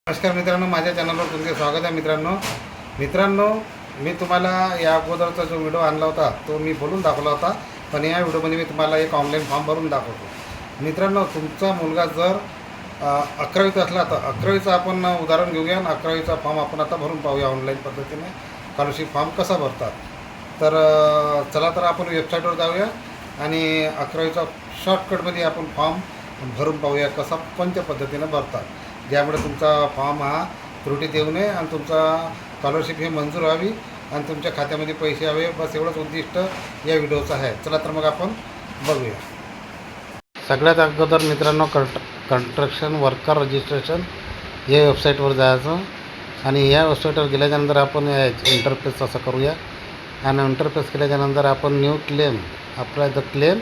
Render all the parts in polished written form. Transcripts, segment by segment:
नमस्कार मित्रांनो, माझ्या चॅनलवर तुमचे स्वागत आहे. मित्रांनो मी तुम्हाला या अगोदरचा जो व्हिडिओ आणला होता तो मी बोलून दाखवला होता, पण या व्हिडिओमध्ये मी तुम्हाला एक ऑनलाईन फॉर्म भरून दाखवतो. मित्रांनो, तुमचा मुलगा जर 11वीत असला तर 11वीचं आपण उदाहरण घेऊया आणि 11वीचा फॉर्म आपण आता भरून पाहूया ऑनलाईन पद्धतीने स्कॉलरशिप फॉर्म कसा भरतात. तर चला तर आपण वेबसाईटवर जाऊया आणि 11वीचा शॉर्टकटमध्ये आपण फॉर्म भरून पाहूया कसा कोणत्या पद्धतीने भरतात, ज्यामुळे तुमचा फॉर्म हा त्रुटी देऊ नये आणि तुमचा स्कॉलरशिप ही मंजूर व्हावी आणि तुमच्या खात्यामध्ये पैसे यावे. बस एवढंच उद्दिष्ट या व्हिडिओचं आहे. चला तर मग आपण बघूया. सगळ्यात अगोदर मित्रांनो कंस्ट्रक्शन वर्कर रजिस्ट्रेशन या वेबसाईटवर जायचं आणि या वेबसाईटवर गेल्याच्यानंतर आपण इंटरफेस असं करूया आणि इंटरफेस केल्याच्यानंतर आपण new claim apply the claim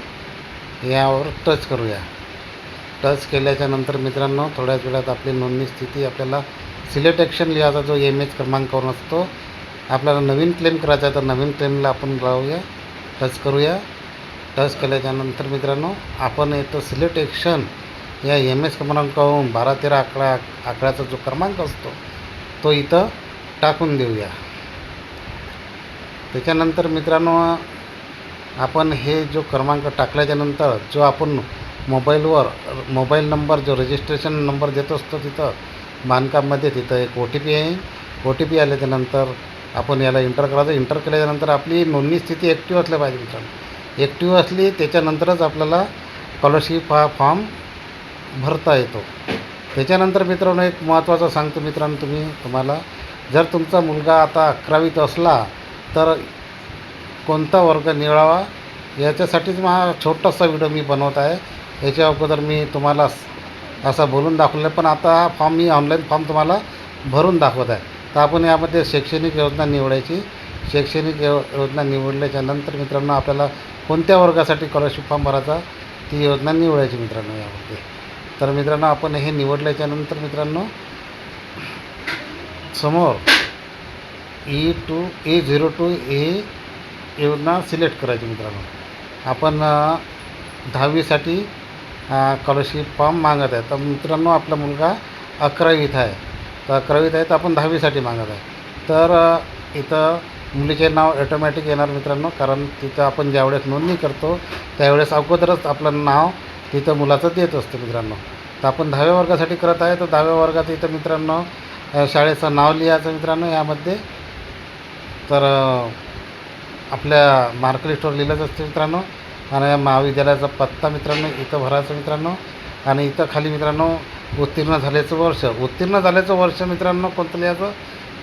यावर टच करूया. टच केल्याच्यानंतर मित्रांनो थोड्याच वेळात आपली नोंदणी स्थिती आपल्याला सिलेक्ट ॲक्शन लिहायचा जो MS क्रमांकावर असतो. आपल्याला नवीन क्लेम करायचा आहे तर नवीन क्लेमला आपण राहूया, टच करूया. टच केल्याच्यानंतर मित्रांनो आपण येतो सिलेक्ट ॲक्शन या MS क्रमांकावरून 12-13 आकड्याचा जो क्रमांक असतो तो इथं टाकून देऊया. त्याच्यानंतर मित्रांनो आपण हे जो क्रमांक टाकल्याच्यानंतर जो आपण मोबाईल नंबर जो रजिस्ट्रेशन नंबर देत असतो तिथं बांधकाममध्ये तिथं एक OTP आहे. OTP आल्याच्यानंतर आपण याला इंटर करायचं. इंटर केल्याच्यानंतर आपली नोंदणी स्थिती ॲक्टिव्ह असल्या पाहिजे मित्रांनो. ॲक्टिव्ह असली त्याच्यानंतरच आपल्याला स्कॉलरशिप हा फॉर्म भरता येतो. त्याच्यानंतर मित्रांनो एक महत्त्वाचं सांगतो मित्रांनो, तुम्हाला जर तुमचा मुलगा आता 11वीत असला तर कोणता वर्ग निवडावा याच्यासाठीच हा छोटासा व्हिडिओ मी बनवत आहे. याच्या अगोदर मी तुम्हाला असं बोलून दाखवलं, पण आता हा फॉर्म मी ऑनलाईन फॉर्म तुम्हाला भरून दाखवत आहे. तर आपण यामध्ये शैक्षणिक योजना निवडायची. शैक्षणिक योजना निवडल्याच्यानंतर मित्रांनो आपल्याला कोणत्या वर्गासाठी स्कॉलरशिप फॉर्म भरायचा ती योजना निवडायची मित्रांनो यामध्ये. तर मित्रांनो आपण हे निवडल्याच्यानंतर मित्रांनो समोर E02 ही योजना सिलेक्ट करायची मित्रांनो. आपण 10वीसाठी स्कॉलरशिप फॉर्म मागत आहे. तर मित्रांनो आपला मुलगा 11वीत आहे, तर 11वीत आहे तर आपण 10वीसाठी मागत आहे. तर इथं मुलीचे नाव ऑटोमॅटिक येणार मित्रांनो, कारण तिथं आपण ज्यावेळेस नोंदणी करतो त्यावेळेस अगोदरच आपलं नाव तिथं मुलाचं देत असतं मित्रांनो. तर आपण 10व्या वर्गासाठी करत आहे तर 10व्या वर्गात इथं मित्रांनो शाळेचं नाव लिहायचं मित्रांनो यामध्ये. तर आपल्या मार्कलिस्टवर लिहिलंच असते मित्रांनो आणि महाविद्यालयाचा पत्ता मित्रांनो इथं भरायचं मित्रांनो. आणि इथं खाली मित्रांनो उत्तीर्ण झाल्याचं वर्ष मित्रांनो कोणतं लिहायचं,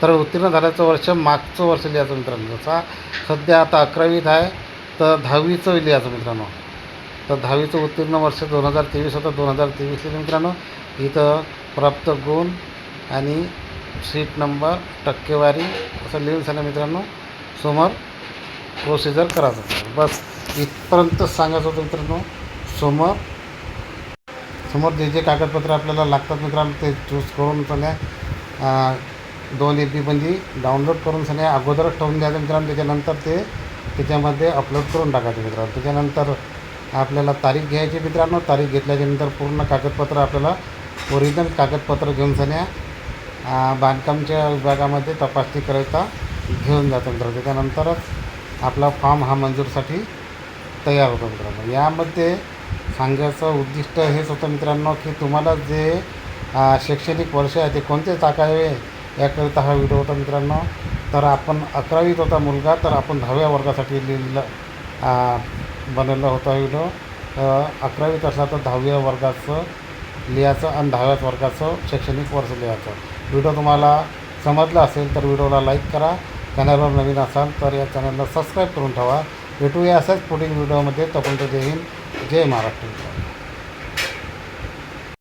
तर उत्तीर्ण झाल्याचं वर्ष मागचं वर्ष लिहायचं मित्रांनो. जसा सध्या आता 11वीत आहे तर 10वीचं लिहायचं मित्रांनो. तर 10वीचं उत्तीर्ण वर्ष 2023 होतं, 2023 लिहिलं मित्रांनो. इथं प्राप्त गुण आणि सीट नंबर टक्केवारी असं लिहून सांगा मित्रांनो. समोर प्रोसिजर करायचं. बस इथपर्यंत सांगायचं होतं मित्रांनो. समोर जे कागदपत्र आपल्याला लागतात मित्रांनो ते चूज करून सगळ्या 2 MB डाउनलोड करून सगळ्या अगोदरच ठेवून द्यायचं मित्रांनो. त्याच्यानंतर ते त्याच्यामध्ये अपलोड करून टाकायचं मित्रांनो. त्याच्यानंतर आपल्याला तारीख घ्यायची मित्रांनो. तारीख घेतल्याच्यानंतर पूर्ण कागदपत्र आपल्याला ओरिजिनल कागदपत्र घेऊन सगळ्या बांधकामच्या विभागामध्ये तपासणी करायचा घेऊन जातो मित्रांनो. त्याच्यानंतरच आपला फॉर्म हा मंजूरसाठी तयार होतो मित्रांनो. यामध्ये सांगायचं उद्दिष्ट हेच होतं मित्रांनो की तुम्हाला जे शैक्षणिक वर्ष आहे ते कोणते टाकावे याकरिता हा व्हिडिओ होता मित्रांनो. तर आपण 11वीत होता मुलगा तर आपण 10व्या वर्गासाठी बनवलं होता व्हिडिओ. 11वीत असला तर 10व्या वर्गाचं लिहायचं आणि 10व्या वर्गाचं शैक्षणिक वर्ष लिहायचं. व्हिडिओ तुम्हाला समजला असेल तर व्हिडिओला लाईक करा. चॅनलवर नवीन असाल तर या चॅनलला सबस्क्राईब करून ठेवा. भेटूया असाच पुढील व्हिडिओमध्ये. तोपर्यंत जय हिंद, जय महाराष्ट्र.